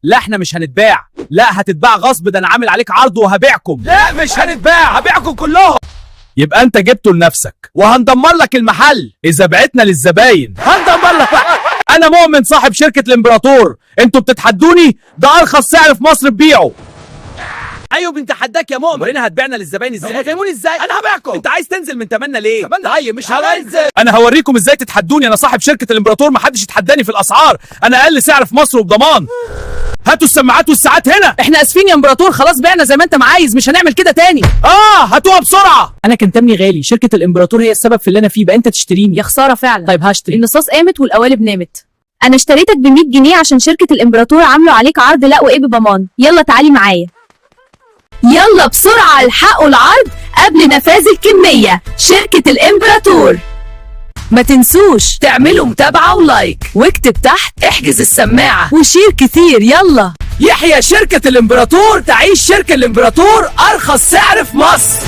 لا احنا مش هنتباع. لا هتتباع غصب، ده انا عامل عليك عرض وهبيعكم. لا مش هنتباع، هبيعكم كلهم. يبقى انت جبته لنفسك وهندمر لك المحل. اذا بعتنا للزباين هندمر لك. انا مؤمن صاحب شركة الامبراطور، انتوا بتتحدوني؟ ده ارخص سعر في مصر تبيعه. ايوه بنتحداك يا مؤمن. ورينا هتبيعنا للزباين ازاي؟ هتفهموني ازاي؟ انا هبيعكم. انت عايز تنزل من تمنا ليه؟ طيب مش هنزل. انا هوريكم ازاي تتحدوني. انا صاحب شركة الامبراطور، محدش يتحداني في الاسعار. انا اقل سعر في مصر وبضمان. هاتوا السماعات والساعات هنا. احنا اسفين يا امبراطور، خلاص بعنا زي ما انت ما عايز، مش هنعمل كده تاني. هاتوها بسرعة. انا كان تمني غالي، شركة الامبراطور هي السبب في اللي انا فيه، بقى انت تشتريني. يا خساره فعلا. طيب هشتري. النصاص قامت والقوالب نامت. انا اشتريتك ب 100 جنيه عشان شركه الامبراطور عامله عليك عرض لا وايه بضمان. يلا تعالي معايا. يلا بسرعه الحقوا العرض قبل نفاذ الكميه. شركه الامبراطور. ما تنسوش تعملوا متابعه ولايك واكتب تحت احجز السماعه وشير كتير. يلا يحيى شركة الامبراطور، تعيش شركة الامبراطور، ارخص سعر في مصر.